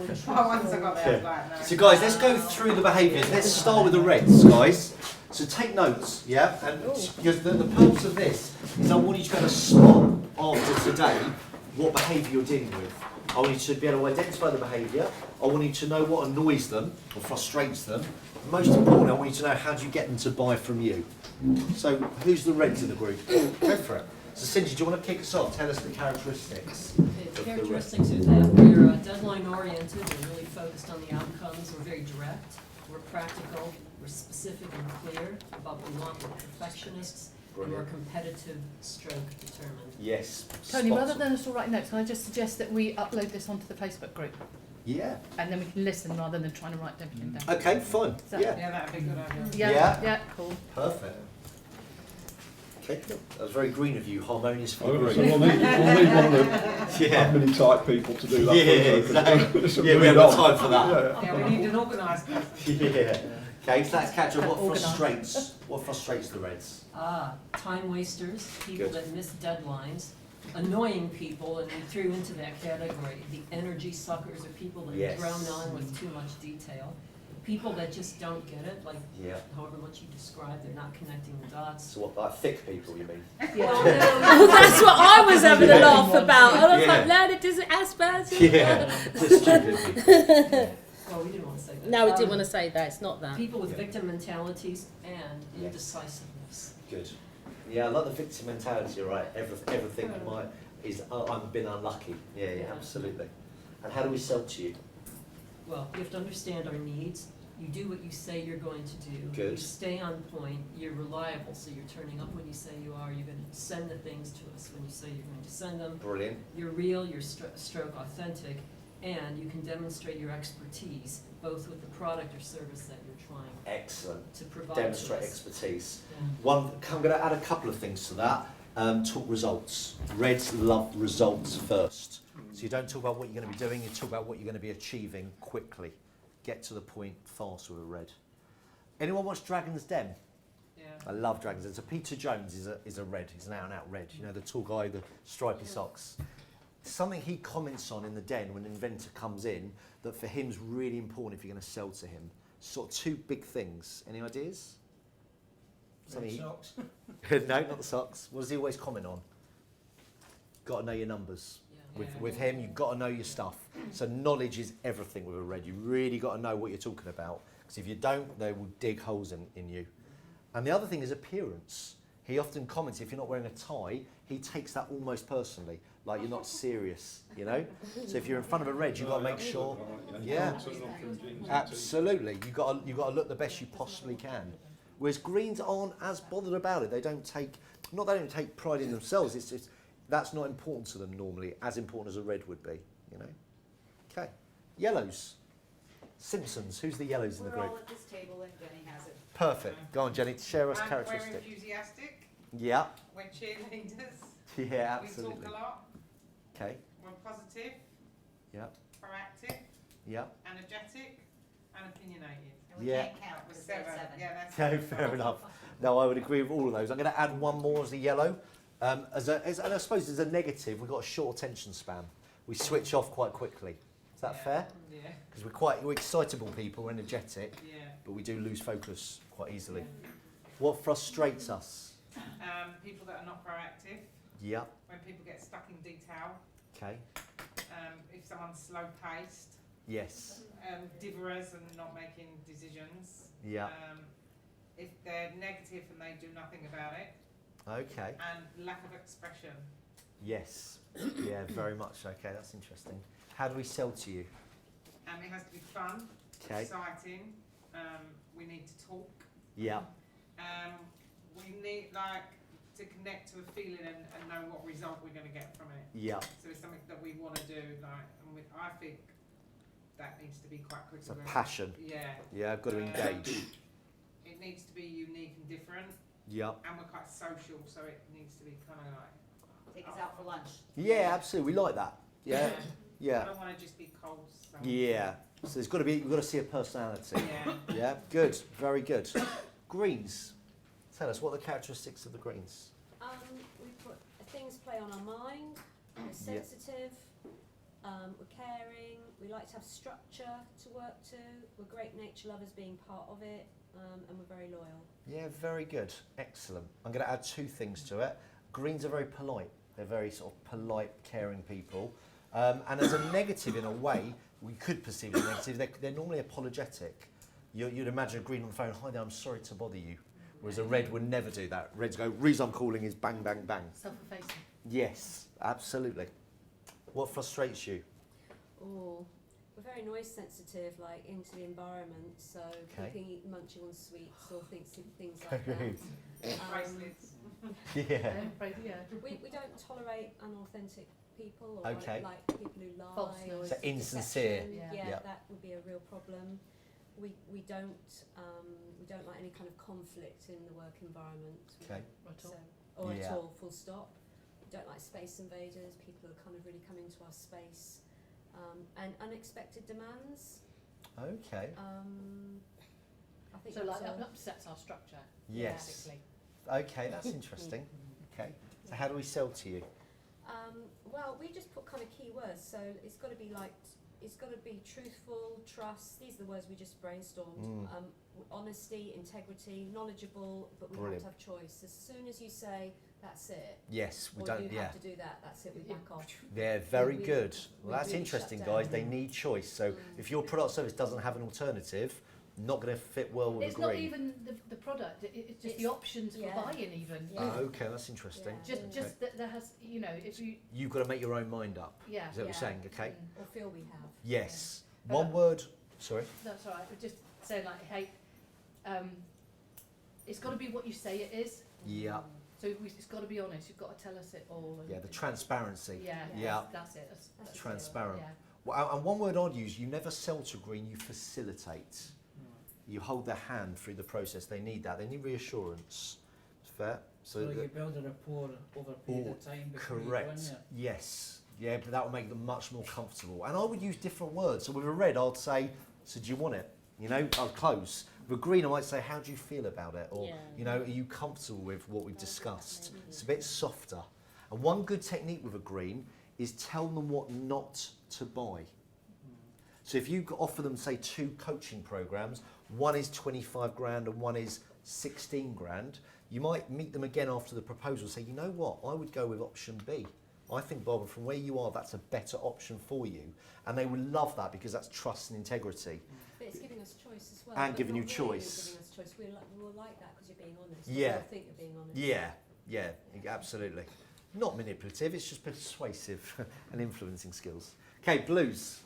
Once I got there, I was like, no. So guys, let's go through the behaviours. Let's start with the reds, guys. So take notes, yeah? And because the purpose of this is I want you to be able to spot after today what behaviour you're dealing with. I want you to be able to identify the behaviour. I want you to know what annoys them or frustrates them. Most importantly, I want you to know how do you get them to buy from you. So who's the reds in the group? Go for it. So Cindy, do you want to kick us off? Tell us the characteristics. The characteristics are that we're deadline oriented, we're really focused on the outcomes, we're very direct, we're practical, we're specific and clear about what we want, we're perfectionists, and we're competitive stroke determined. Yes. Tony, rather than us all write notes, can I just suggest that we upload this onto the Facebook group? Yeah. And then we can listen rather than trying to write everything down. Okay, fine. that- Yeah. Yeah, that'd be a good idea. Yeah, Yeah. yeah, cool. Perfect. Okay, that was very green of you, harmonious for I the agree. group. We'll need one of the Yeah. admin type people to do that. Yeah, exactly. Yeah, we haven't got time for that. Yeah, we need an organised person. Yeah. Okay, so that's catch up. What Organised. frustrates the Reds? Time wasters, people Good. that miss deadlines, annoying people, and we threw into that category, the energy suckers are people that Yes. drown on with too much detail. People that just don't get it, like Yeah. however much you describe, they're not connecting the dots. So what, like thick people, you mean? Well, Oh, that's what I was having a laugh about. I was Yeah. like, learning does it Asperger's? Yeah, just stupid people. well, we didn't want to say that. No, we didn't want to say that. It's not that. People with Yeah. victim mentalities and Yeah. indecisiveness. Good. Yeah, I like the victim mentality, right? Everything is, I've been unlucky. Yeah, yeah, absolutely. And how do we sell to you? Well, you have to understand our needs. You do what you say you're going to do. Good. You stay on point. You're reliable, so you're turning up when you say you are. You're going to send the things to us when you say you're going to send them. Brilliant. You're real, you're stroke authentic, and you can demonstrate your expertise both with the product or service that you're trying Excellent. to provide. Demonstrate to us. expertise. Yeah. I'm going to add a couple of things to that. Talk results. Reds love results first. So you don't talk about what you're going to be doing, you talk about what you're going to be achieving quickly. Get to the point fast with a red. Anyone watch Dragon's Den? Yeah. I love Dragon's Den. So Peter Jones is a red. He's an out-and-out red. You know, the tall guy, the stripy socks. Something he comments on in the den when an inventor comes in that for him is really important if you're going to sell to him. Sort of two big things. Any ideas? Something Socks. no, not the socks. What does he always comment on? Got to know your numbers. Yeah. With him, you've got to know your stuff. So knowledge is everything with a red. You really got to know what you're talking about. Because if you don't, they will dig holes in you. And the other thing is appearance. He often comments, if you're not wearing a tie, he takes that almost personally, like you're not serious, you know? So if you're in front of a red, you've got to make sure, yeah, absolutely. You've got to look the best you possibly can. Whereas greens aren't as bothered about it. They don't take pride in themselves. It's just, that's not important to them normally, as important as a red would be, you know? Okay. Yellows. Simpsons. Who's the yellows in the We're group? all at this table and Jenny has it. Perfect. Go on, Jenny. Share us We're characteristics. enthusiastic, Yeah. we're cheerleaders, Yeah, we absolutely. talk a lot, Okay. we're positive, Yeah. proactive, Yeah. energetic, and opinionated. And we Yeah. can't count We're because we had seven. seven. Yeah, that's No, fair enough. No, I would agree with all of those. I'm going to add one more as a yellow. And I suppose as a negative, we've got a short attention span. We switch off quite quickly. Is that fair? Yeah, Because we're excitable people, we're energetic, yeah. but we do lose focus quite easily. What frustrates us? People that are not proactive, Yeah. when people get stuck in detail, Okay. if someone's slow paced, Yes. diverse and not making decisions. Yeah. If they're negative and they do nothing about it, Okay. and lack of expression. Yes. Yeah, very much. Okay, that's interesting. How do we sell to you? It has to be fun, Okay. exciting. We need to talk. Yeah. We need to connect to a feeling and know what result we're going to get from it. Yeah. So it's something that we want to do. I think that needs to be quite It's a critical. passion. Yeah. Yeah, I've got to engage. It needs to be unique and different, Yeah. and we're quite social, so it needs to be kind of like. Take us out for lunch. Yeah, absolutely. We like that. Yeah. I Yeah. don't want to just be cold. Yeah. So there's got to be, you've got to see a personality. Yeah. Yeah. Good. Very good. Greens. Tell us what are the characteristics of the greens. We put things play on our mind. We're sensitive. We're caring. We like to have structure to work to. We're great nature lovers being part of it, and we're very loyal. Yeah, very good. Excellent. I'm going to add 2 things to it. Greens are very polite. They're very sort of polite, caring people. And as a negative, in a way, we could perceive as a negative, they're normally apologetic. You'd imagine a green on the phone, hi there, I'm sorry to bother you. Whereas a red would never do that. Reds go, reason I'm calling is bang, bang, bang. Self-effacing. Yes, absolutely. What frustrates you? Oh, we're very noise sensitive, like into the environment. So Okay. keeping munching on sweets or things like that. Bracelets. Yeah. We don't tolerate unauthentic people or Okay. like people who lie Falseness. or So insincere. deception. Yeah. Yeah, Yeah. that would be a real problem. We don't like any kind of conflict in the work environment. Okay. So, or Yeah. at all, full stop. We don't like space invaders, people who are kind of really coming to our space, and unexpected demands. Okay. I think So like that's all. upsets our structure. Yes. Basically. Okay, that's interesting. Okay. So how do we sell to you? Well, we just put kind of key words. So it's got to be like, it's got to be truthful, trust. These are the words we just brainstormed. Honesty, integrity, knowledgeable, but we Brilliant. have to have choice. As soon as you say that's it, Yes, we or don't. you Yeah. have to do that, that's it. We back off. They're very we- good. we Well, that's really interesting, shut guys. down. They need choice. So if your product or service doesn't have an alternative, not going to fit well with It's a not green. even the product, it's just the It's- options for yeah. buying even. Yeah. Okay, that's interesting. Yeah. Just that there has, you know, if you, You've got to make your own mind up. yeah. Is that what you're Yeah. saying? Okay. Or feel we have. Yes. Yeah. One word. Sorry. That's all right. We're just saying like, hey, it's got to be what you say it is. Yeah. So it's got to be honest. You've got to tell us it all. Yeah. The transparency. Yeah. Yeah. That's it. That's Transparent. Yeah. Well, and one word I'd use: you never sell to green. You facilitate. You hold their hand through the process. They need that. They need reassurance. It's fair. So you build a rapport over a period of time before you go in Correct. there. Yes. Yeah, but that will make them much more comfortable. And I would use different words. So with a red, I'd say, "So do you want it?" You know, I'd close. With green, I might say, "How do you feel about it?" Or, Yeah. you know, "Are you comfortable with what we've discussed?" It's a bit softer. And one good technique with a green is tell them what not to buy. So if you offer them, say, 2 coaching programs, one is 25 grand and one is 16 grand, you might meet them again after the proposal and say, you know what, I would go with option B. I think, Barbara, from where you are, that's a better option for you. And they will love that because that's trust and integrity. But it's giving us choice as well. And but giving not you really choice. Giving us choice. We'll like that because you're being honest. Yeah. We'll think you're being honest. Yeah, absolutely. Not manipulative, it's just persuasive and influencing skills. Okay, blues.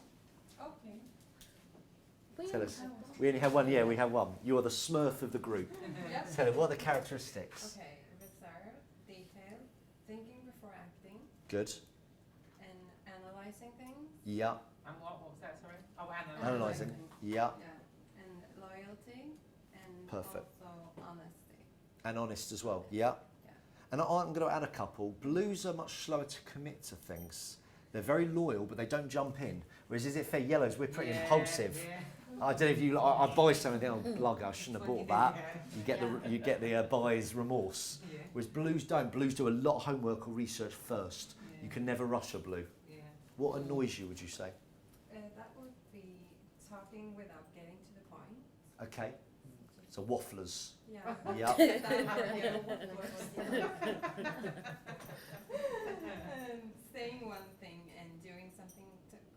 We Tell us. We only have one, yeah, we have one. You are the Smurf of the group. Yep. Tell us, what are the characteristics? Okay, reserved, detailed, thinking before acting, Good. and analyzing things. Yeah. And what was that, sorry? Oh, Analysing. Yeah. Yeah, and loyalty, and Perfect. also honesty. And honest as well. Yeah. Yeah. And I'm going to add a couple. Blues are much slower to commit to things. They're very loyal, but they don't jump in. Whereas, is it fair? Yellows, we're pretty impulsive. Yeah. I don't know if you. I buy something, oh, blugger, I shouldn't have bought that. You get the buyer's remorse. Yeah. Whereas blues don't. Blues do a lot of homework or research first. You can never rush a blue. Yeah. What annoys you, would you say? That would be talking without getting to the point. Okay. So wafflers. Yeah. Yeah. Saying one thing and doing something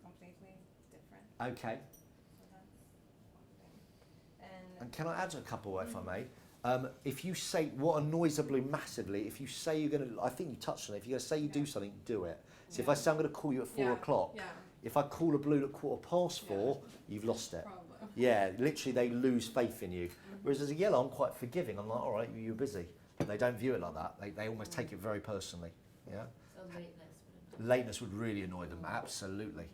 completely different. Okay. So that's one thing. And can I add a couple, if I may? If you say what annoys a blue massively, if you say you're going to, I think you touched on it. If you're going to say you do something, do it. So if I say I'm going to call you at 4 o'clock, Yeah. if I call a blue at 4:15, you've lost it. Problem. Yeah, literally they lose faith in you. Whereas as a yellow, I'm quite forgiving. I'm like, all right, you're busy. And they don't view it like that. They almost take it very personally. Yeah. So lateness. Lateness would really annoy them. Absolutely.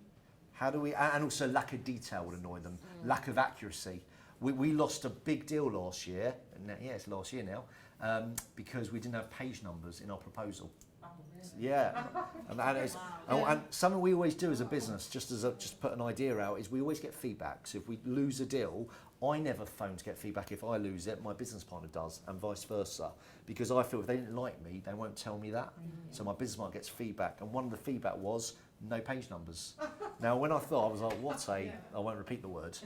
How do we? And also lack of detail would annoy them. Lack of accuracy. We lost a big deal last year. Yeah, it's last year now, because we didn't have page numbers in our proposal. Oh, really? Yeah, and something we always do as a business, just put an idea out, is we always get feedback. So if we lose a deal, I never phone to get feedback. If I lose it, my business partner does, and vice versa. Because I feel if they didn't like me, they won't tell me that. So my business partner gets feedback, and one of the feedback was no page numbers. Now, when I thought, I was like, what a, Yeah. I won't repeat the word.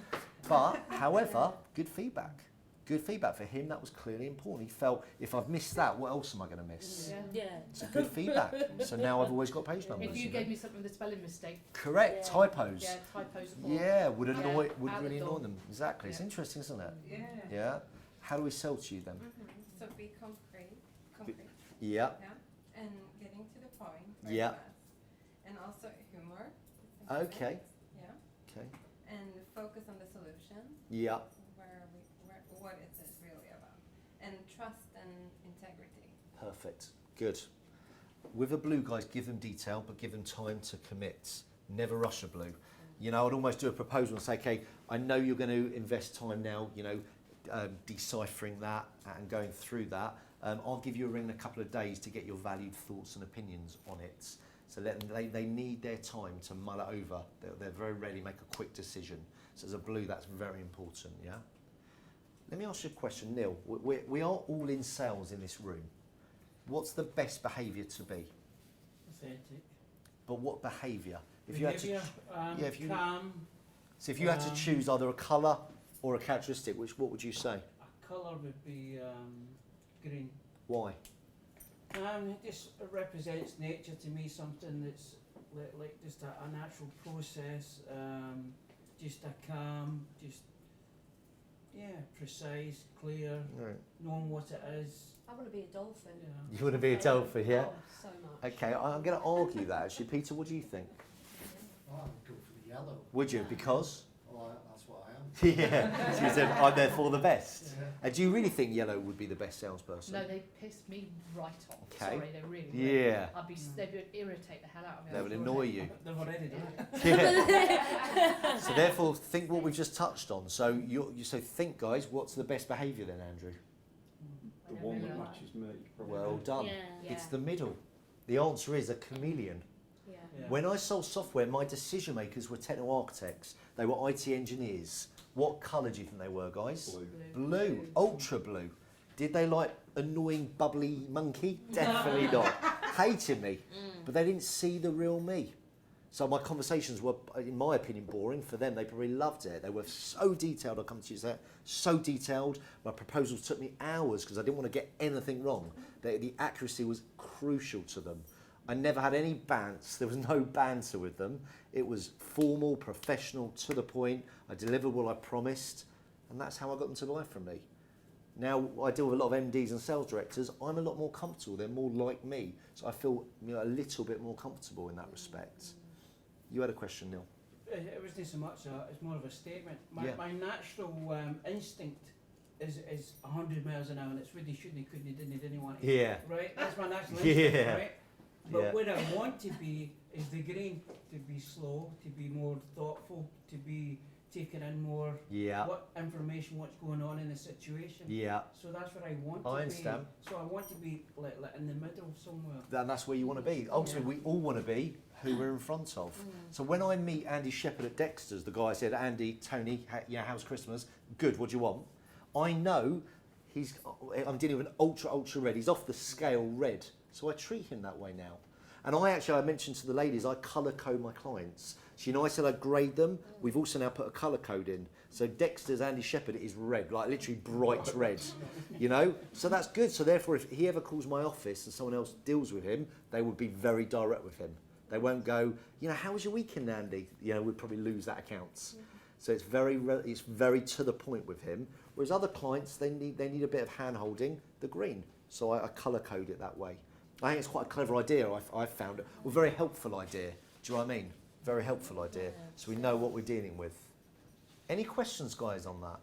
But, however, good feedback. Good feedback for him. That was clearly important. He felt, if I've missed that, what else am I going to miss? Yeah. Yeah. So good feedback. So now I've always got page numbers. If you gave me something with a spelling mistake, Correct, Yeah. typos. yeah, typos. or- Yeah, would Yeah, annoy, would out really the annoy door. them. Exactly. It's Yeah. interesting, isn't it? Yeah. Yeah. How do we sell to you then? So be concrete, Yeah. yeah, and getting to the point. Yeah. Fast. And also humor. Okay. Yeah, Okay. and focus on the solution. Yeah. What is it really about? And trust and integrity. Perfect. Good. With a blue, guys, give them detail, but give them time to commit. Never rush a blue. You know, I'd almost do a proposal and say, okay, I know you're going to invest time now, you know, deciphering that and going through that. I'll give you a ring in a couple of days to get your valued thoughts and opinions on it. So let them, they need their time to mull it over. They're very rarely make a quick decision. So as a blue, that's very important, yeah? Let me ask you a question, Neil. We are all in sales in this room. What's the best behaviour to be? Authentic. But what behaviour? If you had to, Behaviour, yeah, if you- calm. so if you had to choose either a colour or a characteristic, what would you say? A colour would be green. Why? It just represents nature to me, something that's like just a natural process, just a calm, just, yeah, precise, clear, Right. knowing what it is. I want to be a dolphin. Yeah. You want to be a dolphin, yeah? Oh, so much. Okay, I'm going to argue that actually. Peter, what do you think? I would go for the yellow. Would you? Because? Well, that's what I am. Yeah. So you said, I'm therefore the best. Yeah. And do you really think yellow would be the best salesperson? No, they pissed me right off. Okay. Sorry, they really would. Yeah. I'd be, they would irritate the hell out of me. They would I'm annoy sure. you. They've already done it. Yeah. So therefore, think what we've just touched on. So you so think, guys, what's the best behaviour then, Andrew? The one that matches me. probably. Well done. Yeah. It's the middle. The answer is a chameleon. Yeah. Yeah. When I sold software, my decision makers were technical architects. They were IT engineers. What colour do you think they were, guys? Blue. Blue, ultra blue. Did they like annoying, bubbly monkey? Definitely not. Hated me. But they didn't see the real me. So my conversations were, in my opinion, boring. For them, they probably loved it. They were so detailed, I'll come to you that, so detailed. My proposals took me hours because I didn't want to get anything wrong. The accuracy was crucial to them. I never had any bants. There was no banter with them. It was formal, professional, to the point. I delivered what I promised, and that's how I got them to buy from me. Now I deal with a lot of MDs and sales directors. I'm a lot more comfortable. They're more like me, so I feel, you know, a little bit more comfortable in that respect. You had a question, Neil. It wasn't so much it's more of a statement. Yeah. My natural instinct is 100 miles an hour, and it's really shouldn't, couldn't, didn't want it. Yeah. Right? That's my natural instinct, Yeah. right? But Yeah. where I want to be is the green, to be slow, to be more thoughtful, to be taking in more Yeah. what information, what's going on in the situation. Yeah. So that's what I want I to understand. be. So I want to be like in the middle somewhere. And that's where you want to be. Ultimately, we all want to be who we're in front of. So when I meet Andy Shepherd at Dexter's, the guy said, Andy, Tony, how's Christmas? Good, what do you want? I know I'm dealing with an ultra red. He's off the scale red. So I treat him that way now. And I mentioned to the ladies, I colour code my clients. So, you know, I said I grade them. We've also now put a colour code in. So Dexter's Andy Shepherd is red, like literally bright red, you know? So that's good. So therefore, if he ever calls my office and someone else deals with him, they would be very direct with him. They won't go, you know, how was your weekend, Andy? You know, we'd probably lose that account. So it's very to the point with him. Whereas other clients, they need a bit of hand-holding, the green. So I colour code it that way. I think it's quite a clever idea, I've found it. Well, very helpful idea. Do you know what I mean? Very helpful idea. So we know what we're dealing with. Any questions, guys, on that?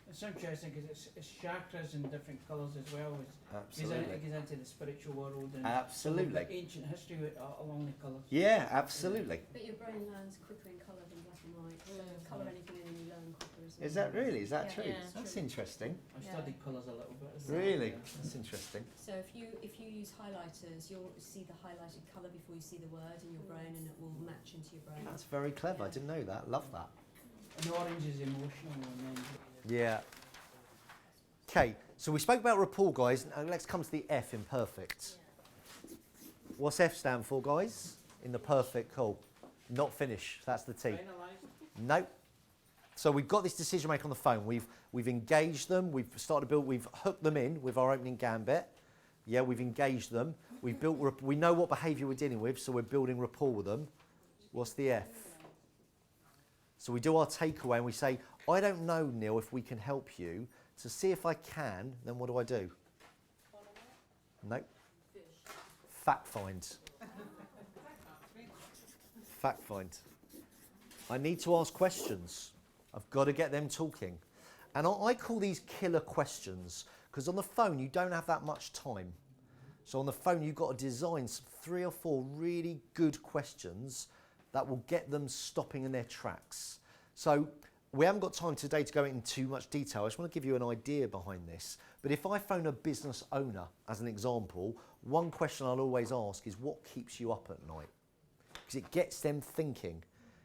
It's interesting because it's chakras in different colours as well. Absolutely. It goes into the spiritual world and Absolutely. the ancient history along the colours. Yeah, absolutely. But your brain learns quicker in colour than black and white. So colour anything in and you learn quicker as well. Is that really? Is that Yeah, true? yeah, it's That's true. interesting. I've Yeah. studied colours a little bit as well. Really? Yeah. That's interesting. So if you use highlighters, you'll see the highlighted colour before you see the word in your brain, and it will match into your brain. That's very clever. I didn't know that. Love that. And orange is emotional and then Yeah. Okay, so we spoke about rapport, guys. Now let's come to the F in perfect. What's F stand for, guys? In the perfect, cool. Not finish, that's the T. Finalised. Nope. So we've got this decision maker on the phone. We've engaged them. We've started to build. We've hooked them in with our opening gambit. Yeah, we've engaged them. We've built. We know what behaviour we're dealing with, so we're building rapport with them. What's the F? So we do our takeaway and we say, I don't know, Neil, if we can help you. To see if I can, then what do I do? Nope. Fact find. Fact find. I need to ask questions. I've got to get them talking. And I call these killer questions because on the phone you don't have that much time. So on the phone you've got to design 3 or 4 really good questions that will get them stopping in their tracks. So we haven't got time today to go into too much detail. I just want to give you an idea behind this. But if I phone a business owner, as an example, one question I'll always ask is what keeps you up at night? Because it gets them thinking.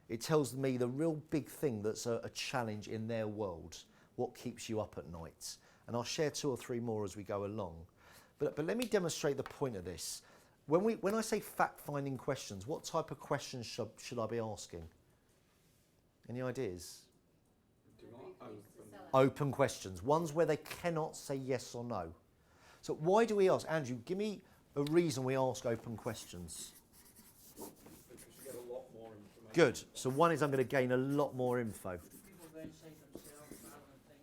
It tells me the real big thing that's a challenge in their world. What keeps you up at night? And I'll share 2 or 3 more as we go along. But let me demonstrate the point of this. When I say fact-finding questions, what type of questions should I be asking? Any ideas? Open questions, ones where they cannot say yes or no. So why do we ask? Andrew, give me a reason we ask open questions. Because you get a lot more information. Good. So one is I'm going to gain a lot more info. People go inside themselves rather than think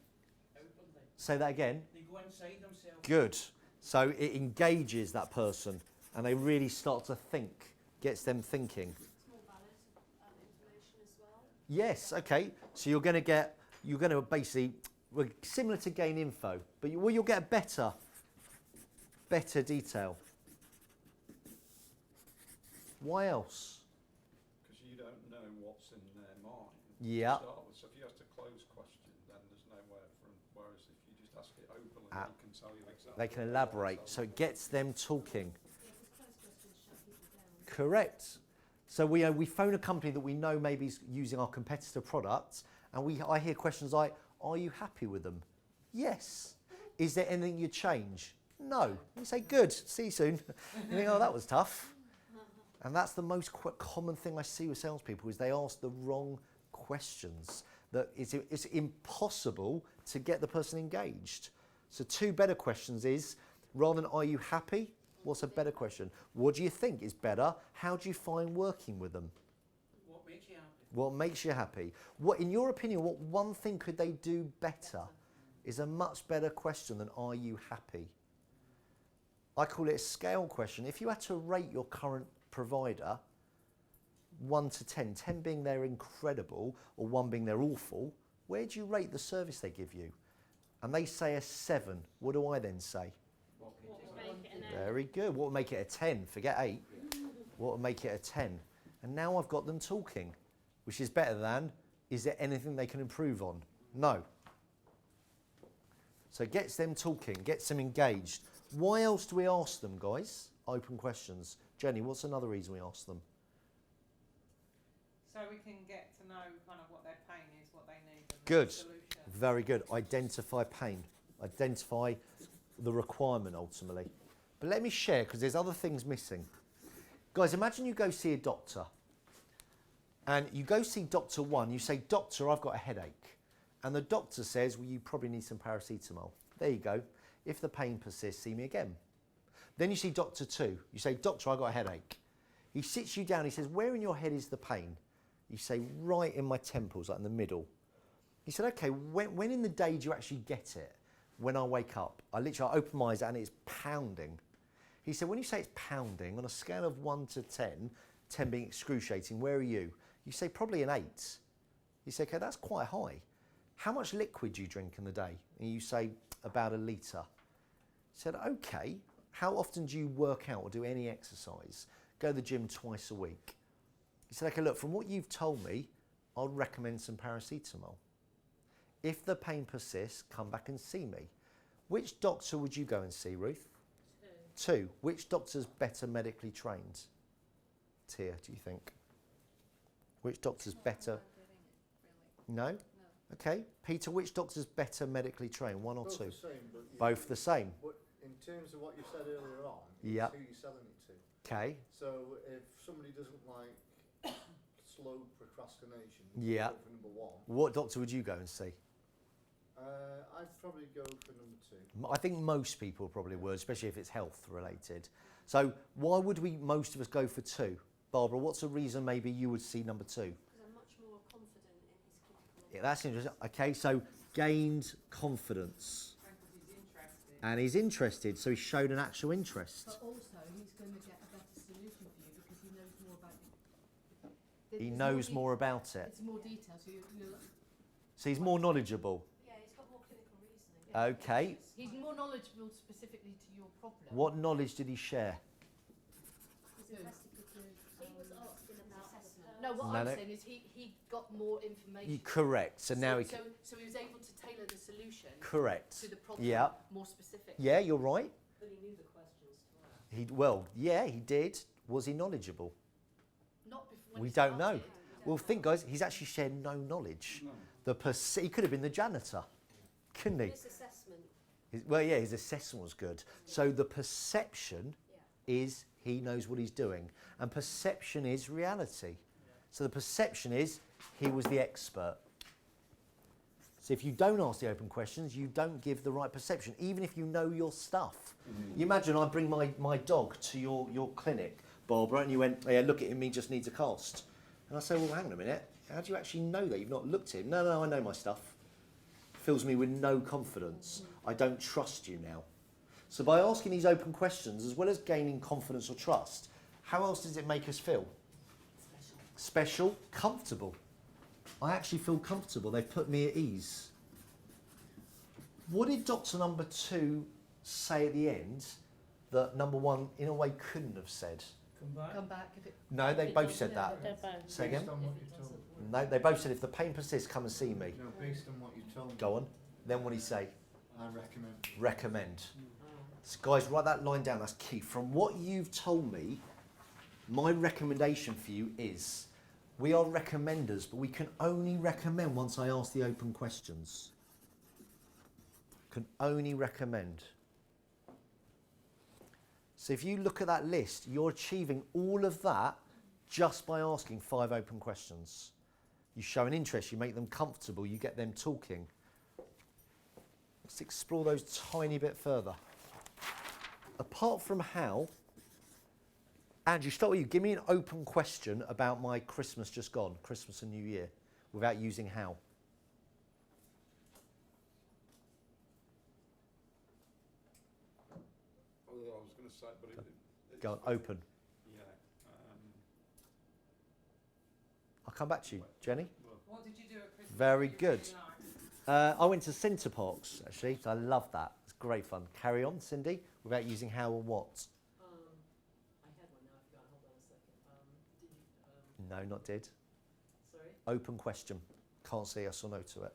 outwardly. Say that again. They go inside themselves. Good. So it engages that person and they really start to think, gets them thinking. It's more valid information as well. Yes, okay. So you're going to basically, similar to gain info, but you'll get better detail. Why else? Because you don't know what's in their mind. Yeah. To start with. So if you ask a closed question, then there's nowhere from. Whereas if you just ask it openly, they can tell you exactly. They can elaborate, so it gets them talking. Yeah, because closed questions shut people down. Correct. So we phone a company that we know maybe is using our competitor products, and I hear questions like, "Are you happy with them?" Yes. Is there anything you'd change? No. You say, "Good. See you soon." You think, "Oh, that was tough." And that's the most common thing I see with salespeople is they ask the wrong questions. That it's impossible to get the person engaged. So 2 better questions is, rather than "Are you happy?" What's a better question? What do you think is better? How do you find working with them? What makes you happy? What makes you happy? What, in your opinion, what one thing could they do better is a much better question than "Are you happy?" I call it a scale question. If you had to rate your current provider 1 to 10, 10 being they're incredible or 1 being they're awful, where do you rate the service they give you? And they say a 7. What do I then say? Very good. What would make it a 10? Forget 8. What would make it a 10? And now I've got them talking, which is better than, is there anything they can improve on? No. So it gets them talking, gets them engaged. Why else do we ask them, guys? Open questions. Jenny, what's another reason we ask them? So we can get to know kind of what their pain is, what they need, and Good. the solution. Very good. Identify pain. Identify the requirement ultimately. But let me share, because there's other things missing. Guys, imagine you go see a doctor. And you go see Doctor 1, you say, "Doctor, I've got a headache." And the doctor says, "Well, you probably need some paracetamol." There you go. If the pain persists, see me again. Then you see Doctor 2. You say, "Doctor, I've got a headache." He sits you down, he says, "Where in your head is the pain?" You say, "Right in my temples, like in the middle." He said, "Okay, when in the day do you actually get it?" "When I wake up. I open my eyes and it's pounding." He said, "When you say it's pounding, on a scale of 1 to 10, 10 being excruciating, where are you?" You say, "Probably an 8. You say, "Okay, that's quite high. How much liquid do you drink in the day?" And you say, "About a litre." He said, "Okay, how often do you work out or do any exercise?" "Go to the gym twice a week." He said, "Okay, look, from what you've told me, I'd recommend some paracetamol. If the pain persists, come back and see me." Which doctor would you go and see, Ruth? 2. Which doctor's better medically trained? Tia, do you think? Which doctor's better? No? Okay. Peter, which doctor's better medically trained? 1 or 2? Both the same, but Both the same. But in terms of what you said earlier on, Yeah. who you're selling it to. Okay. So if somebody doesn't like slow procrastination, Yeah. go for number 1. What doctor would you go and see? I'd probably go for number 2. I think most people probably would, especially if it's health related. So why would most of us go for 2? Barbara, what's a reason maybe you would see number 2? Because I'm much more confident in his clinical. Yeah, that's interesting. Okay, so gained confidence. Because he's interested. And he's interested, so he showed an actual interest. But also, he's going to get a better solution for you because he knows more about it. He knows more about it. It's more detail, so you're So he's more knowledgeable. Yeah, he's got more clinical reasoning. Okay. he's more knowledgeable specifically to your problem. What knowledge did he share? He was asking about No, what No, I'm no. saying is he got more information. Correct. So now he so he was able to tailor the solution correct. to the problem Yeah. more specific. Yeah, you're right. But he knew the questions to ask. He did. Was he knowledgeable? Not before when We he don't know. started. Well, think, guys, he's actually shared no knowledge. No. He could have been the janitor, couldn't he? his assessment. His assessment was good. So the perception is he knows what he's doing, and perception is reality. So the perception is he was the expert. So if you don't ask the open questions, you don't give the right perception, even if you know your stuff. You imagine I bring my dog to your clinic, Barbara, and you went, yeah, look at him, he just needs a cast. And I say, well, hang on a minute, how do you actually know that? You've not looked at him. No, I know my stuff. Fills me with no confidence. I don't trust you now. So by asking these open questions, as well as gaining confidence or trust, how else does it make us feel? Special, comfortable. I actually feel comfortable. They've put me at ease. What did doctor number 2 say at the end that number 1 in a way couldn't have said? Come back if it. No, they It both doesn't said have that. They're both. Say again? Based on what If you it told doesn't me. work. No, they both said if the pain persists, come and see me. No, based on what you told me. Go on. Then what did he say? I recommend. Recommend. So guys, write that line down. That's key. From what you've told me, my recommendation for you is we are recommenders, but we can only recommend once I ask the open questions. Can only recommend. So if you look at that list, you're achieving all of that just by asking 5 open questions. You show an interest, you make them comfortable, you get them talking. Let's explore those tiny bit further. Apart from how, Andrew, start with you. Give me an open question about my Christmas just gone, Christmas and New Year, without using how. Although I was going to say, but Go on, open. Yeah. I'll come back to you, Jenny. What did you do at Christmas? Very that you really good. liked? I went to Centre Parks, actually. So I love that. It's great fun. Carry on, Cindy, without using how or what. I had one now, I forgot. Hold on a second. Did you, No, not did. sorry? Open question. Can't say yes or no to it.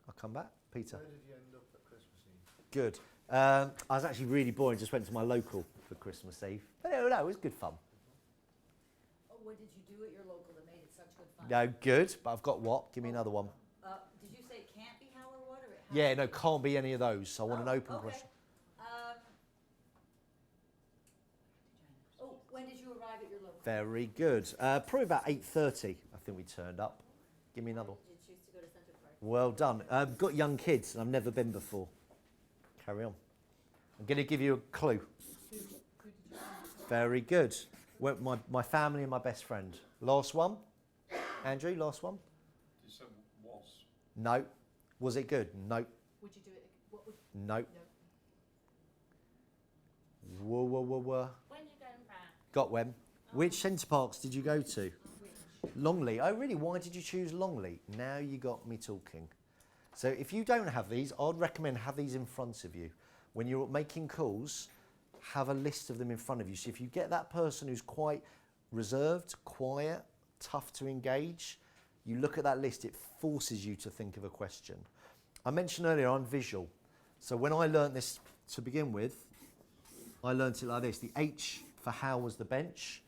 I'll come back. Peter. Where did you end up at Christmas Eve? Good. I was actually really boring. Just went to my local for Christmas Eve. But no, it was good fun. Oh, what did you do at your local that made it such good fun? No, good. But I've got what? Give me another one. Did you say it can't be how or what, or it has Yeah, to no, be? can't be any of those. So I want an Oh, open okay. question. Oh, when did you arrive at your local? Very good. Probably about 8:30. I think we turned up. Give me another. Why did you choose to go to Centre Park? Well done. Got young kids, and I've never been before. Carry on. I'm going to give you a clue. Very good. Went my family and my best friend. Last one. Andrew, last one. you said was. No. Was it good? No. Would you do it? What would? No. No. Whoa. When you going back? Got when? Which Centre Parks did you go to? Longley. Oh, really? Why did you choose Longley? Now you got me talking. So if you don't have these, I'd recommend have these in front of you. When you're making calls, have a list of them in front of you. So if you get that person who's quite reserved, quiet, tough to engage, you look at that list, it forces you to think of a question. I mentioned earlier I'm visual. So when I learnt this to begin with, I learnt it like this. The H for how was the bench,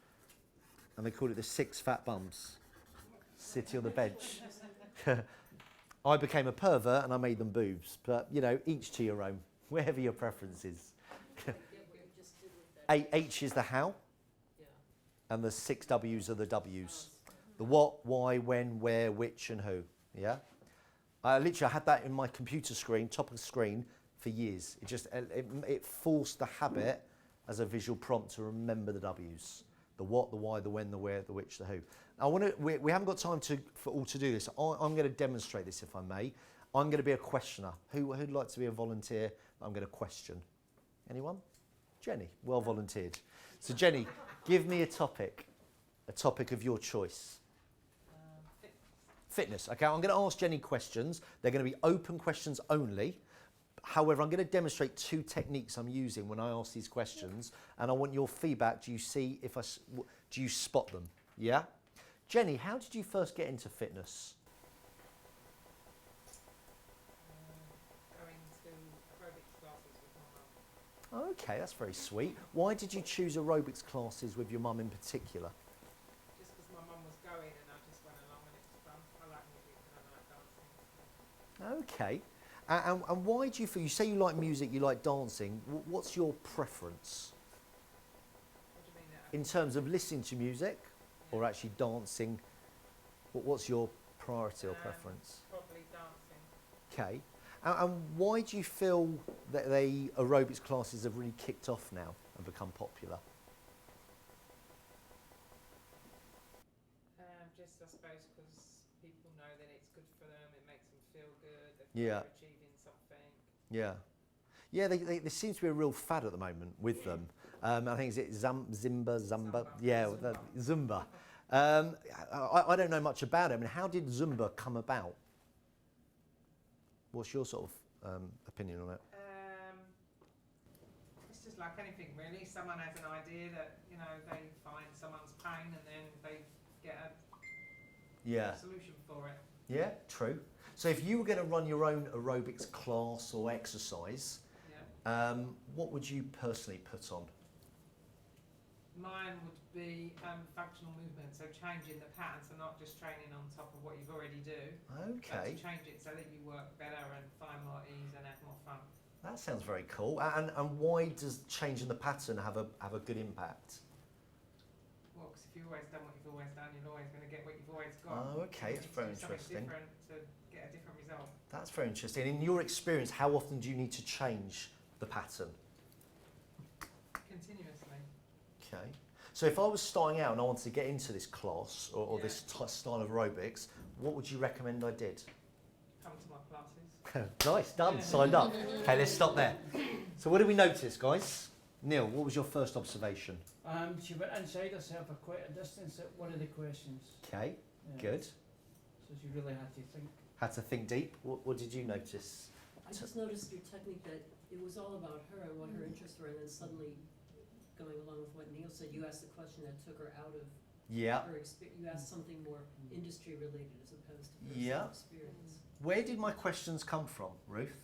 and they called it the 6 fat bums. Sitting on the bench. I became a pervert and I made them boobs. But, you know, each to your own, wherever your preference is. H is the how, Yeah. and the 6 W's are the W's. The what, why, when, where, which, and who. Yeah. I had that in my computer screen, top of the screen, for years. It forced the habit as a visual prompt to remember the W's. The what, the why, the when, the where, the which, the who. We haven't got time for all to do this. I'm going to demonstrate this, if I may. I'm going to be a questioner. Who'd like to be a volunteer? I'm going to question. Anyone? Jenny, well volunteered. So Jenny, give me a topic of your choice. Fitness. Okay, I'm going to ask Jenny questions. They're going to be open questions only. However, I'm going to demonstrate 2 techniques I'm using when I ask these questions, and I want your feedback. Do you spot them? Yeah? Jenny, how did you first get into fitness? Going to aerobics classes with my mum. Okay, that's very sweet. Why did you choose aerobics classes with your mum in particular? Just because my mum was going and I just went along and it was fun. I like music and I like dancing. Okay. And why do you feel, you say you like music, you like dancing, what's your preference? What do you mean? In terms of listening to music or actually dancing, what's your priority or preference? Probably dancing. Okay. And why do you feel that the aerobics classes have really kicked off now and become popular? Just I suppose because people know that it's good for them, it makes them feel good, that Yeah. they're achieving something. Yeah. Yeah, there seems to be a real fad at the moment with them. I think it's Zumba. Yeah, Zumba. I don't know much about it. I mean, how did Zumba come about? What's your sort of opinion on it? It's just like anything really. Someone has an idea that, they find someone's pain and then they get a solution for it. Yeah, true. So if you were going to run your own aerobics class or exercise, what would you personally put on? Mine would be functional movement, so changing the pattern, so not just training on top of what you already do. Okay. But to change it so that you work better and find more ease and have more fun. That sounds very cool. And why does changing the pattern have a good impact? Well, because if you've always done what you've always done, you're always going to get what you've always got. Oh, okay, You that's need to very do something interesting. different to get a different result. That's very interesting. In your experience, how often do you need to change the pattern? Continuously. Okay. So if I was starting out and I wanted to get into this class or this style of aerobics, what would you recommend I did? Come to my classes. Nice, done, signed up. Okay, let's stop there. So what did we notice, guys? Neil, what was your first observation? She went inside herself for quite a distance at one of the questions. Okay, Yeah. good. So she really had to think. Had to think deep. What did you notice? I just noticed your technique that it was all about her and what her interests were, and then suddenly, going along with what Neil said, you asked a question that took her out of Yeah. her experience. You asked something more industry related as opposed to personal Yeah. experience. Where did my questions come from, Ruth?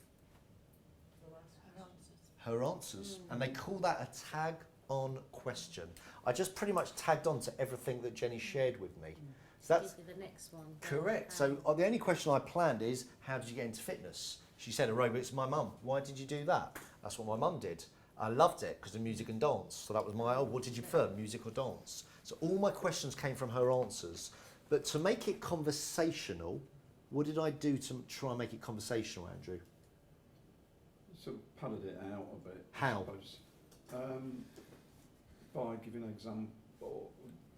Her answers. And they call that a tag-on question. I just pretty much tagged on to everything that Jenny shared with me. So that's the next one. correct. So the only question I planned is, how did you get into fitness? She said aerobics, my mum. Why did you do that? That's what my mum did. I loved it because of music and dance. So that was what did you prefer, music or dance? So all my questions came from her answers. But to make it conversational, what did I do to try and make it conversational, Andrew? Sort of padded it out a bit. How? I suppose. By giving an example,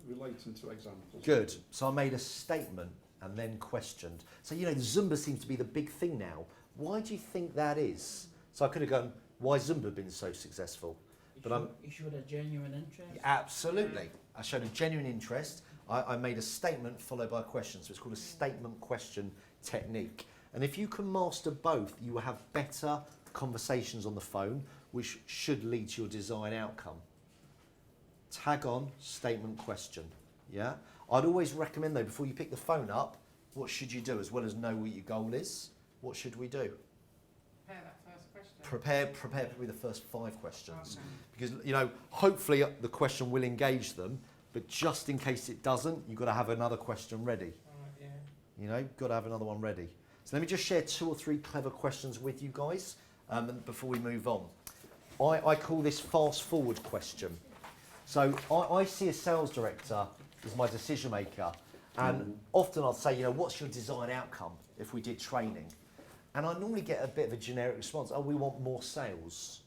relating to examples. Good. So I made a statement and then questioned. So, the Zumba seems to be the big thing now. Why do you think that is? So I could have gone, why Zumba been so successful? You showed a genuine interest. Absolutely. I showed a genuine interest. I made a statement followed by a question. So it's called a statement question technique. And if you can master both, you will have better conversations on the phone, which should lead to your desired outcome. Tag on, statement, question. Yeah? I'd always recommend, though, before you pick the phone up, what should you do? As well as know what your goal is, what should we do? Prepare that first question. Prepare probably the first 5 questions. Okay. Because, hopefully the question will engage them, but just in case it doesn't, you've got to have another question ready. Yeah. Got to have another one ready. So let me just share 2 or 3 clever questions with you guys before we move on. I call this fast forward question. So I see a sales director as my decision maker, and often I'll say, you know, what's your desired outcome if we did training? And I normally get a bit of a generic response. Oh, we want more sales,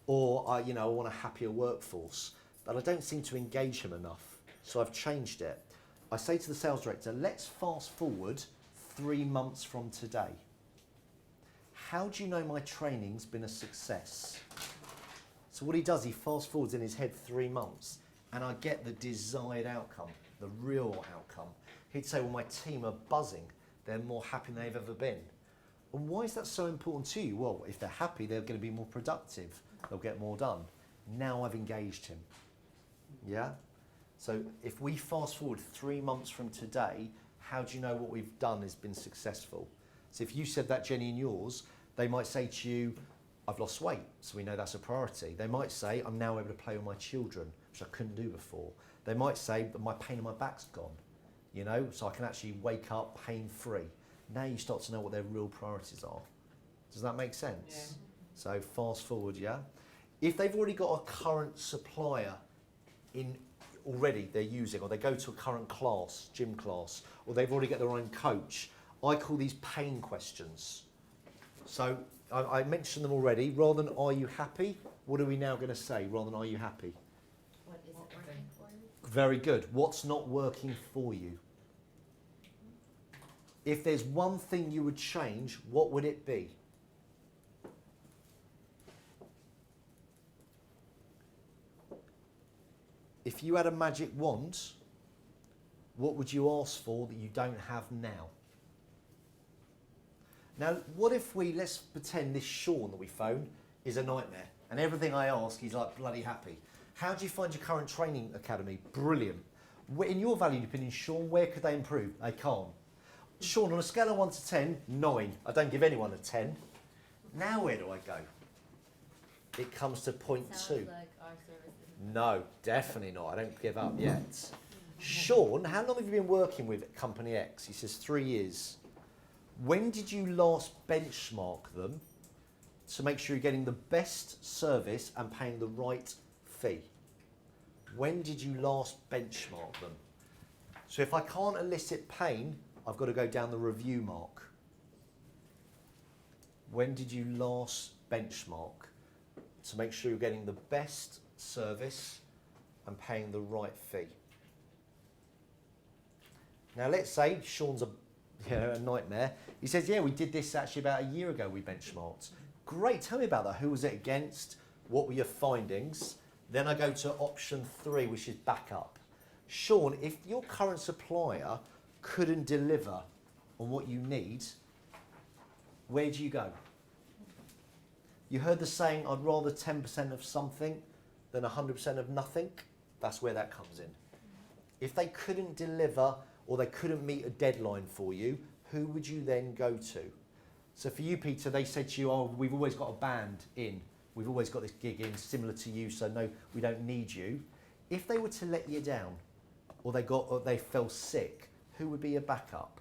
or you know, I want a happier workforce. But I don't seem to engage him enough, so I've changed it. I say to the sales director, let's fast forward 3 months from today. How do you know my training's been a success? So what he does, he fast forwards in his head 3 months, and I get the desired outcome, the real outcome. He'd say, well, my team are buzzing. They're more happy than they've ever been. And why is that so important to you? Well, if they're happy, they're going to be more productive. They'll get more done. Now I've engaged him. Yeah? So if we fast forward 3 months from today, how do you know what we've done has been successful? So if you said that, Jenny, in yours, they might say to you, I've lost weight, so we know that's a priority. They might say, I'm now able to play with my children, which I couldn't do before. They might say, but my pain in my back's gone, you know, so I can actually wake up pain-free. Now you start to know what their real priorities are. Does that make sense? Yeah. So fast forward, yeah? If they've already got a current supplier in already they're using, or they go to a current class, gym class, or they've already got their own coach, I call these pain questions. So I mentioned them already. Rather than are you happy, what are we now going to say rather than are you happy? What is it working for you? Very good. What's not working for you? If there's one thing you would change, what would it be? If you had a magic wand, what would you ask for that you don't have now? Now, what if let's pretend this Sean that we phoned is a nightmare, and everything I ask, he's like bloody happy. How do you find your current training academy? Brilliant. In your valued opinion, Sean, where could they improve? They can't. Sean, on a scale of 1 to 10, 9. I don't give anyone a 10. Now where do I go? It comes to point 2. Sounds like our service isn't. No, definitely not. I don't give up yet. Sean, how long have you been working with Company X? He says 3 years. When did you last benchmark them to make sure you're getting the best service and paying the right fee? When did you last benchmark them? So if I can't elicit pain, I've got to go down the review mark. When did you last benchmark to make sure you're getting the best service and paying the right fee? Now let's say Sean's a nightmare. He says, yeah, we did this actually about a year ago, we benchmarked. Great, tell me about that. Who was it against? What were your findings? Then I go to option 3, which is backup. Sean, if your current supplier couldn't deliver on what you need, where do you go? You heard the saying, I'd rather 10% of something than 100% of nothing. That's where that comes in. If they couldn't deliver or they couldn't meet a deadline for you, who would you then go to? So for you, Peter, they said to you, oh, we've always got a band in. We've always got this gig in similar to you, so no, we don't need you. If they were to let you down or they fell sick, who would be your backup?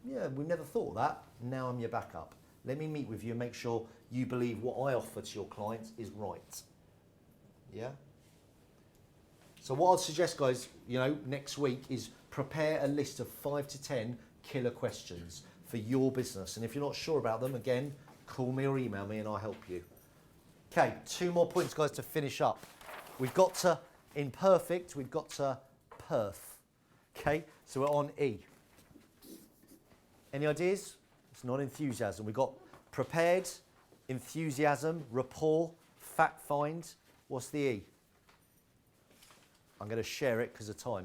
Yeah, we never thought of that. Now I'm your backup. Let me meet with you and make sure you believe what I offer to your clients is right. Yeah? So what I'd suggest, guys, next week is prepare a list of 5 to 10 killer questions for your business. And if you're not sure about them, again, call me or email me and I'll help you. Okay, 2 more points, guys, to finish up. We've got to, in perfect, we've got to perf. Okay, so we're on E. Any ideas? It's not enthusiasm. We've got prepared, enthusiasm, rapport, fact find. What's the E? I'm going to share it because of time.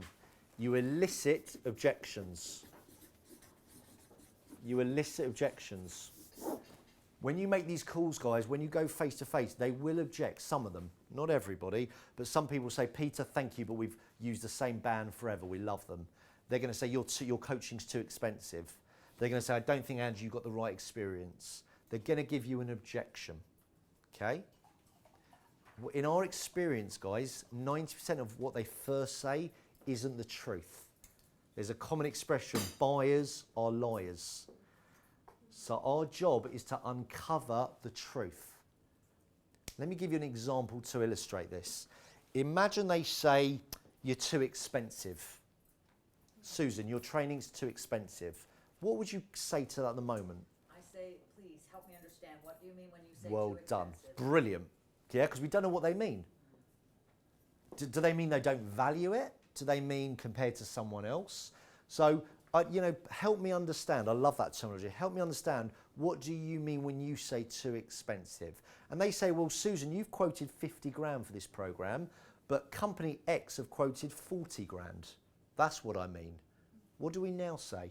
You elicit objections. You elicit objections. When you make these calls, guys, when you go face to face, they will object, some of them, not everybody, but some people say, Peter, thank you, but we've used the same band forever, we love them. They're going to say, your coaching's too expensive. They're going to say, I don't think, Andrew, you've got the right experience. They're going to give you an objection, okay? In our experience, guys, 90% of what they first say isn't the truth. There's a common expression, buyers are liars. So our job is to uncover the truth. Let me give you an example to illustrate this. Imagine they say you're too expensive. Susan, your training's too expensive. What would you say to that at the moment? I say, please help me understand. What do you mean when you say Well too done. expensive? Brilliant. Yeah, because we don't know what they mean. Do they mean they don't value it? Do they mean compared to someone else? So, help me understand. I love that terminology. Help me understand, what do you mean when you say too expensive? And they say, well, Susan, you've quoted 50 grand for this program, but company X have quoted 40 grand. That's what I mean. What do we now say? I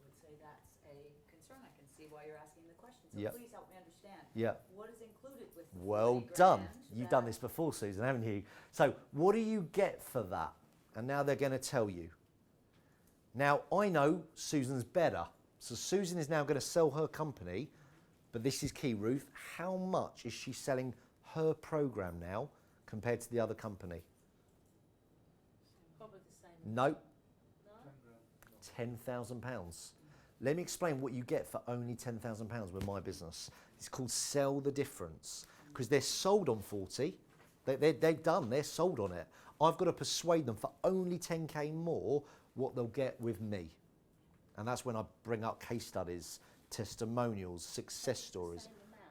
would say that's a concern. I can see why you're asking the question. So Yep. please help me understand. Yeah. What is included with the Well 40 done. grand You've that- done this before, Susan, haven't you? So what do you get for that? And now they're going to tell you. Now, I know Susan's better. So Susan is now going to sell her company, but this is key, Ruth. How much is she selling her program now compared to the other company? Probably the same. No, No? £10,000. Let me explain what you get for only £10,000 with my business. It's called Sell the Difference, because they're sold on 40. They've done, they're sold on it. I've got to persuade them for only 10k more what they'll get with me. And that's when I bring up case studies, testimonials, success stories. Same amount.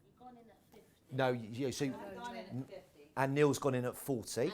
You've gone in at 50. No, so, I've gone in at 50. and Neil's gone in at 40. And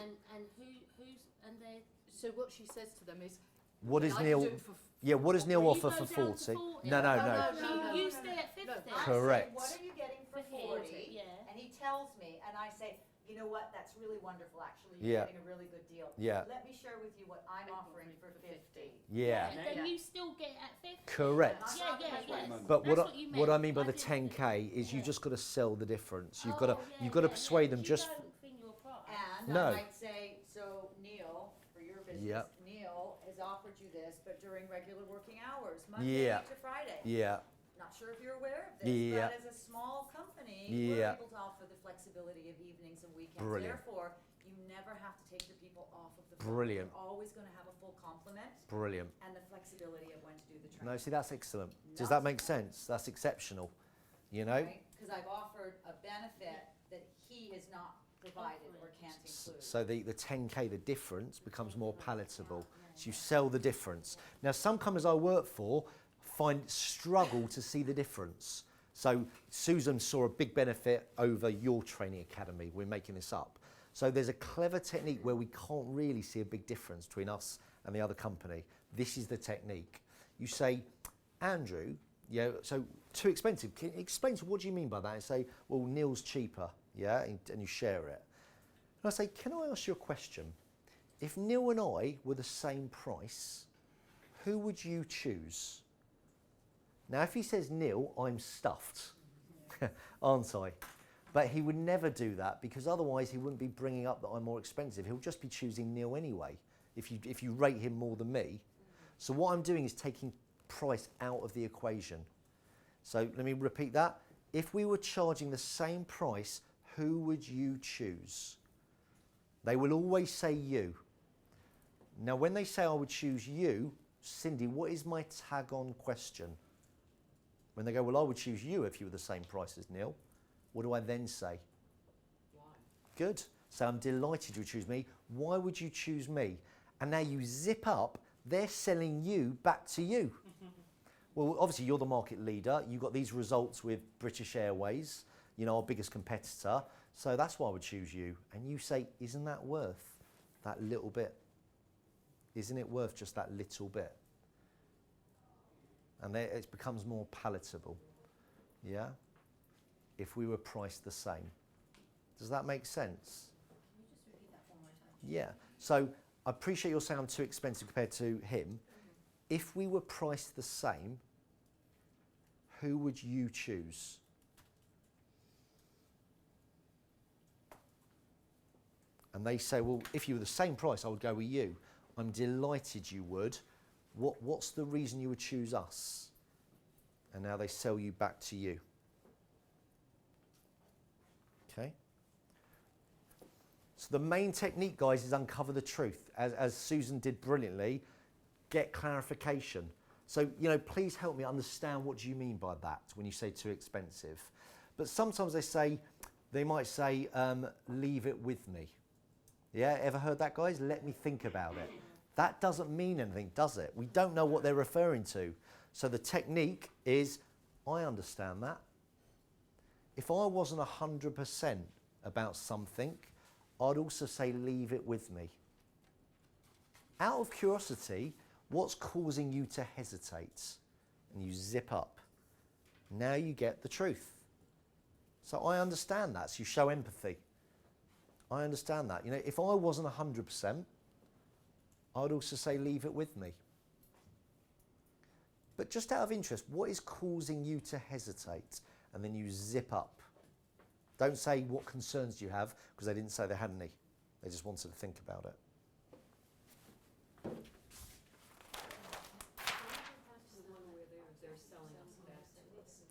who's and they So what she says to them is, What does I can Neil? do it for Yeah, what does Neil you offer go for down 40? to 40? No, no, No, no. no. You stay at 50. No, I Correct. say, what are you getting for For 40? 40, yeah. And he tells me, and I say, you know what, that's really wonderful, actually, Yeah. you're getting a really good deal. Yeah. Let me share with you what I'm offering for 50. Yeah. Then you still get at 50. Correct. Yeah, yeah. But That's what you what I meant. mean by the didn't think- 10k is you Yeah. just got to sell the difference. You've Oh, got to yeah, you've got to yeah, persuade yeah. them just. You don't think your price. And No. I might say, so Neil, for your business, Yep. Neil has offered you this, but during regular working hours, Monday Yeah. to Friday. Yeah. Not sure if you're aware of this, Yeah. but as a small company, Yeah. we're able to offer the flexibility of evenings and weekends. Brilliant. Therefore, you never have to take your people off of the phone. Brilliant. You're always going to have a full complement Brilliant. and the flexibility of when to do the training. No, see that's excellent. Does that make sense? That's exceptional. You know. Because I've offered a benefit that he has not provided or can't include. So the 10k, the difference becomes more palatable. So you sell the difference. Now some companies I work for struggle to see the difference. So Susan saw a big benefit over your training academy. We're making this up. So there's a clever technique where we can't really see a big difference between us and the other company. This is the technique. You say, Andrew, yeah, so too expensive. Can you explain to what do you mean by that? And say, well, Neil's cheaper, yeah, and you share it. And I say, can I ask you a question? If Neil and I were the same price, who would you choose? Now, if he says Neil, I'm stuffed, aren't I? But he would never do that because otherwise he wouldn't be bringing up that I'm more expensive. He'll just be choosing Neil anyway, if you rate him more than me. So what I'm doing is taking price out of the equation. So let me repeat that. If we were charging the same price, who would you choose? They will always say you. Now, when they say I would choose you, Cindy, what is my tag-on question? When they go, well, I would choose you if you were the same price as Neil, what do I then say? Why? Good. So I'm delighted you choose me. Why would you choose me? And now you zip up, they're selling you back to you. Well, obviously you're the market leader. You got these results with British Airways, you know, our biggest competitor. So that's why I would choose you. And you say, isn't that worth that little bit? Isn't it worth just that little bit? And there, it becomes more palatable. Yeah? If we were priced the same. Does that make sense? Can you just repeat that one more time? Yeah. So I appreciate you're saying I'm too expensive compared to him. If we were priced the same, who would you choose? And they say, well, if you were the same price, I would go with you. I'm delighted you would. What's the reason you would choose us? And now they sell you back to you. Okay? So the main technique, guys, is uncover the truth. As Susan did brilliantly, get clarification. So, you know, please help me understand what do you mean by that when you say too expensive. But sometimes they say, They might say, leave it with me. Yeah, ever heard that, guys? Let me think about it. That doesn't mean anything, does it? We don't know what they're referring to. So the technique is, I understand that. If I wasn't 100% about something, I'd also say, leave it with me. Out of curiosity, what's causing you to hesitate? And you zip up. Now you get the truth. So I understand that, so you show empathy. I understand that. You know, if I wasn't 100%, I'd also say, leave it with me. But just out of interest, what is causing you to hesitate? And then you zip up. Don't say what concerns do you have, because they didn't say they had any. They just wanted to think about it.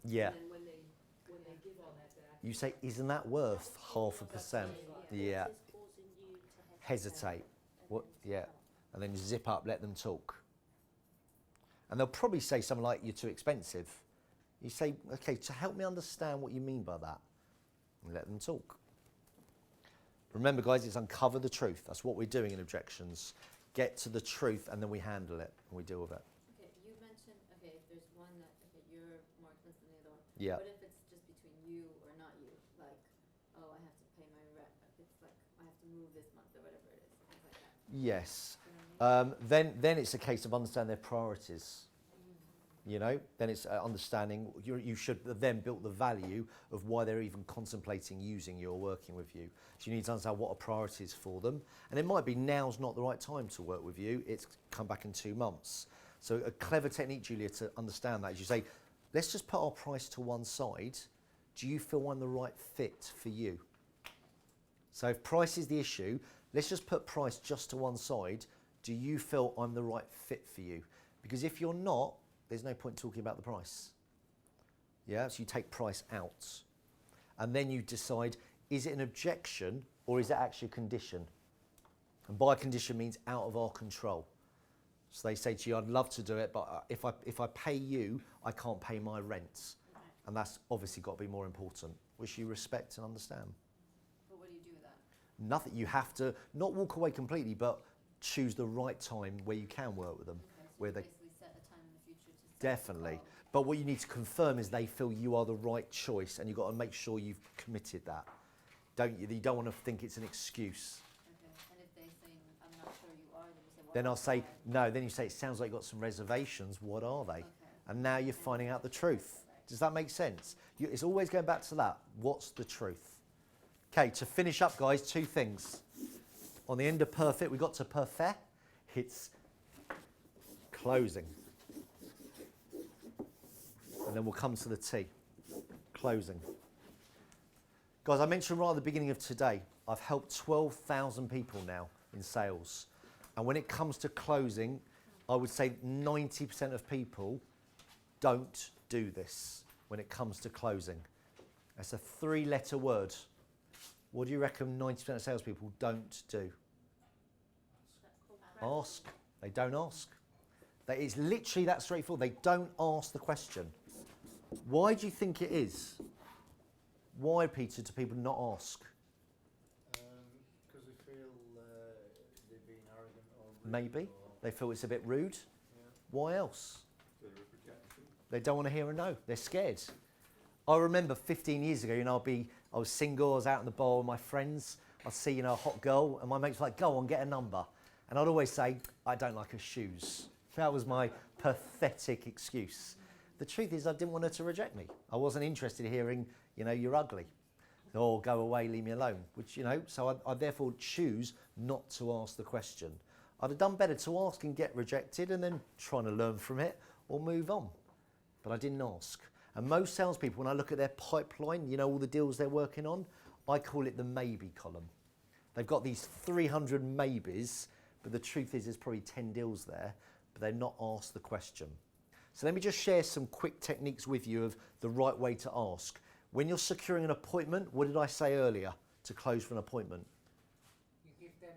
Yeah. And then when they give all that back. You say, isn't that worth 0.5%? Yeah. Hesitate. What? Yeah. And then zip up, let them talk. And they'll probably say something like, you're too expensive. You say, okay, so help me understand what you mean by that. And let them talk. Remember, guys, it's uncover the truth. That's what we're doing in objections. Get to the truth, and then we handle it, and we deal with it. Okay, you mentioned, okay, if there's one that, okay, you're more expensive than the other one. Yeah. What if it's just between you or not you? Like, oh, I have to pay my rent. It's like, I have to move this month or whatever it is. Things like that. Yes. You know what I mean? Then it's a case of understanding their priorities. You know, then it's understanding you should have then built the value of why they're even contemplating using you or working with you. So you need to understand what are priorities for them. And it might be now's not the right time to work with you. It's come back in 2 months. So a clever technique, Julia, to understand that is you say, let's just put our price to one side. Do you feel I'm the right fit for you? So if price is the issue, let's just put price just to one side. Do you feel I'm the right fit for you? Because if you're not, there's no point talking about the price. Yeah, so you take price out. And then you decide, is it an objection or is it actually a condition? And by condition means out of our control. So they say to you, I'd love to do it, but if I pay you, I can't pay my rent. And that's obviously got to be more important, which you respect and understand. But what do you do with that? Nothing, you have to not walk away completely, but choose the right time where you can work with them. Okay, so where you they basically set a time in the future to say, Definitely. oh, But what you need to confirm is they feel you are the right choice, and you've got to make sure you've committed that. You don't want to think it's an excuse. okay. And if they say, I'm not sure you are, then you say, what Then are I'll say, you? no, then you say, it sounds like you've got some reservations. What are they? Okay. And now you're finding out the truth. Does that make sense? It's always going back to that. What's the truth? Okay, to finish up, guys, 2 things. On the end of perfect, we got to parfait. It's closing. And then we'll come to the T. Closing. Guys, I mentioned right at the beginning of today, I've helped 12,000 people now in sales. And when it comes to closing, I would say 90% of people don't do this when it comes to closing. It's a 3-letter word. What do you reckon 90% of salespeople don't do? Ask. They don't ask. It's literally that straightforward. They don't ask the question. Why do you think it is? Why, Peter, do people not ask? Because they feel they're being arrogant or rude. Maybe. Or, They feel it's a bit rude. yeah. Why else? Fear of rejection. They don't want to hear a no. They're scared. I remember 15 years ago, I was single, I was out in the bar with my friends. I'd see, a hot girl, and my mates were like, go on, get a number. And I'd always say, I don't like her shoes. That was my pathetic excuse. The truth is, I didn't want her to reject me. I wasn't interested in hearing, you're ugly. Or go away, leave me alone. So I therefore choose not to ask the question. I'd have done better to ask and get rejected and then trying to learn from it or move on. But I didn't ask. And most salespeople, when I look at their pipeline, all the deals they're working on, I call it the maybe column. They've got these 300 maybes, but the truth is there's probably 10 deals there, but they're not asked the question. So let me just share some quick techniques with you of the right way to ask. When you're securing an appointment, what did I say earlier to close for an appointment? You give them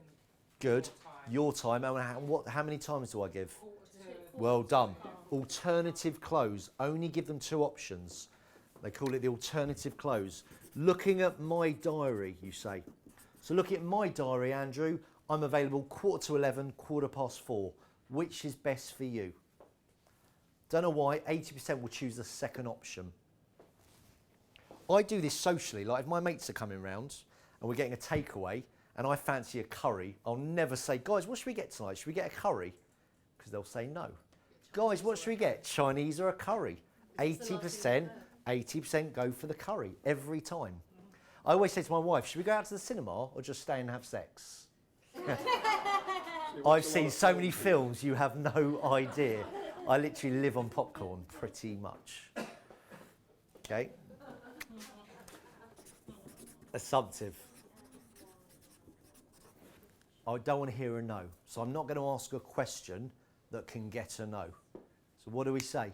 Good. your time. Your time. And how many times do I give? Quarter to- Well done. Alternative close. Only give them 2 options. They call it the alternative close. Looking at my diary, you say. So looking at my diary, Andrew, I'm available 11:15, 4:15. Which is best for you? Don't know why, 80% will choose the second option. I do this socially, like if my mates are coming round and we're getting a takeaway and I fancy a curry, I'll never say, guys, what should we get tonight? Should we get a curry? Because they'll say no. Guys, what should we get? Chinese or a curry? 80% go for the curry every time. I always say to my wife, should we go out to the cinema or just stay and have sex? I've seen so many films, you have no idea. I literally live on popcorn, pretty much. Okay. Assumptive. I don't want to hear a no, so I'm not going to ask a question that can get a no. So what do we say?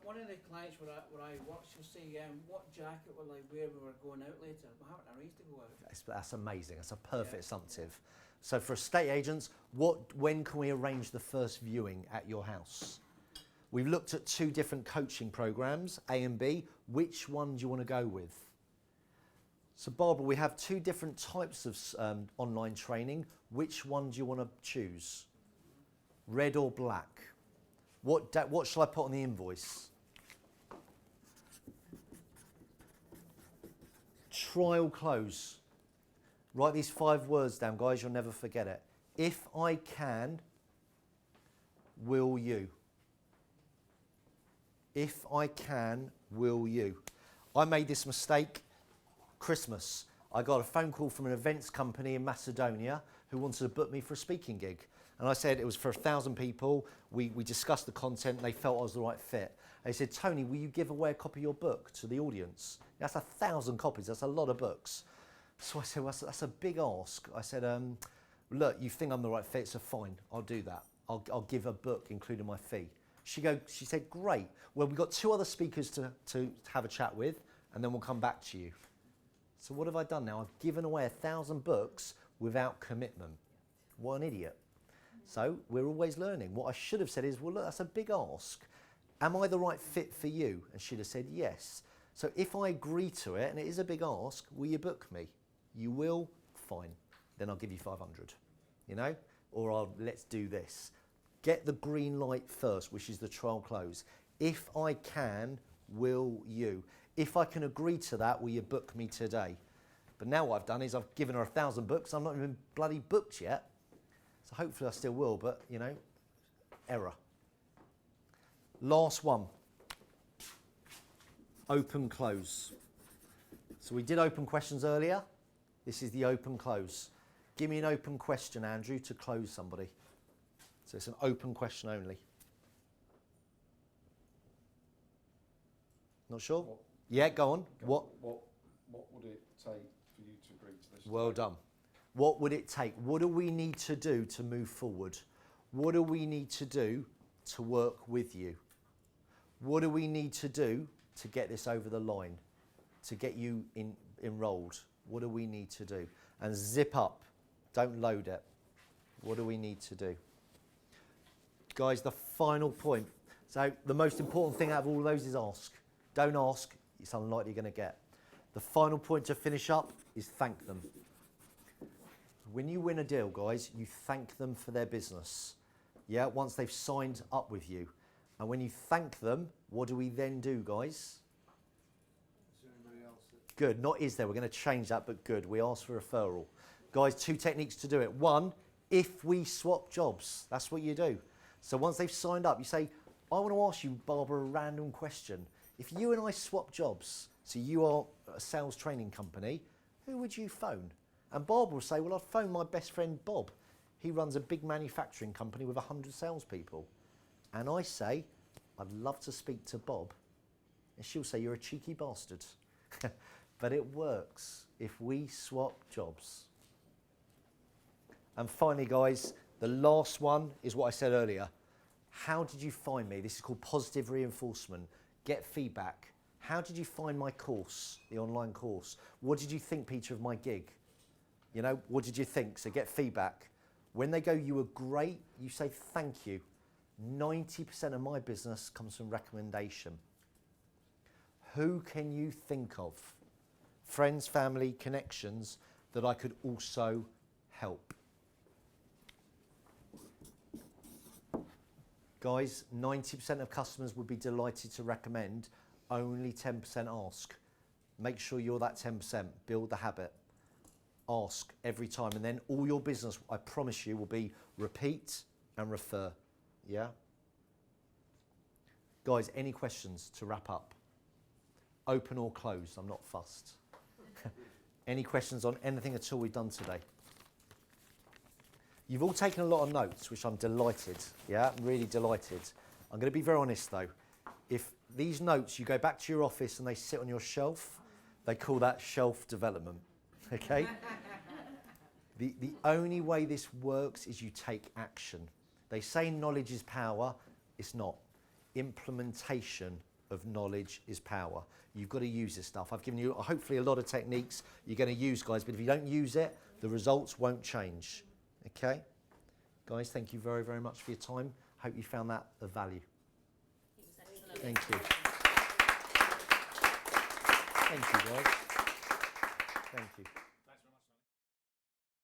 One of the clients where I work, she'll say, what jacket will I wear when we're going out later? We haven't arranged to go out. That's amazing. That's a perfect assumptive. So for estate agents, when can we arrange the first viewing at your house? We've looked at 2 different coaching programs, A and B. Which one do you want to go with? So Barbara, we have 2 different types of online training. Which one do you want to choose? Red or black? What shall I put on the invoice? Trial close. Write these 5 words down, guys. You'll never forget it. If I can, will you? If I can, will you? I made this mistake Christmas. I got a phone call from an events company in Macedonia who wanted to book me for a speaking gig. And I said it was for 1,000 people. We discussed the content. They felt I was the right fit. They said, Tony, will you give away a copy of your book to the audience? That's 1,000 copies. That's a lot of books. So I said, well, that's a big ask. I said, look, you think I'm the right fit, so fine, I'll do that. I'll give a book, including my fee. She said, great. Well, we've got 2 other speakers to have a chat with, and then we'll come back to you. So what have I done now? I've given away 1,000 books without commitment. What an idiot. So we're always learning. What I should have said is, well, look, that's a big ask. Am I the right fit for you? And she'd have said yes. So if I agree to it, and it is a big ask, will you book me? You will? Fine. Then I'll give you 500, you know? Or let's do this. Get the green light first, which is the trial close. If I can, will you? If I can agree to that, will you book me today? But now what I've done is I've given her 1,000 books. I'm not even bloody booked yet. So hopefully I still will, but, you know, error. Last one. Open close. So we did open questions earlier. This is the open close. Give me an open question, Andrew, to close somebody. So it's an open question only. Not sure? Yeah, go on. What would it take for you to agree to this? Well done. What would it take? What do we need to do to move forward? What do we need to do to work with you? What do we need to do to get this over the line, to get you enrolled? What do we need to do? And zip up. Don't load it. What do we need to do? Guys, the final point. So the most important thing out of all those is ask. Don't ask. It's unlikely you're going to get. The final point to finish up is thank them. When you win a deal, guys, you thank them for their business. Yeah, once they've signed up with you. And when you thank them, what do we then do, guys? Is there anybody else that... Good. Not is there. We're going to change that, but good. We ask for referral. Guys, 2 techniques to do it. 1, if we swap jobs, that's what you do. So once they've signed up, you say, I want to ask you, Barbara, a random question. If you and I swap jobs, so you are a sales training company, who would you phone? And Barbara will say, well, I'd phone my best friend Bob. He runs a big manufacturing company with 100 salespeople. And I say, I'd love to speak to Bob. And she'll say, you're a cheeky bastard. But it works if we swap jobs. And finally, guys, the last one is what I said earlier. How did you find me? This is called positive reinforcement. Get feedback. How did you find my course, the online course? What did you think, Peter, of my gig? You know, what did you think? So get feedback. When they go, you were great, you say thank you. 90% of my business comes from recommendation. Who can you think of? Friends, family, connections that I could also help. Guys, 90% of customers would be delighted to recommend, only 10% ask. Make sure you're that 10%, build the habit. Ask every time, and then all your business, I promise you, will be repeat and refer, yeah? Guys, any questions to wrap up? Open or closed, I'm not fussed. Any questions on anything at all we've done today? You've all taken a lot of notes, which I'm delighted, yeah, I'm really delighted. I'm going to be very honest though. If these notes, you go back to your office and they sit on your shelf, they call that shelf development, okay? The only way this works is you take action. They say knowledge is power, it's not. Implementation of knowledge is power. You've got to use this stuff. I've given you hopefully a lot of techniques you're going to use, guys, but if you don't use it, the results won't change. Okay? Guys, thank you very, very much for your time. Hope you found that of value. Thank you. Thank you, guys. Thank you.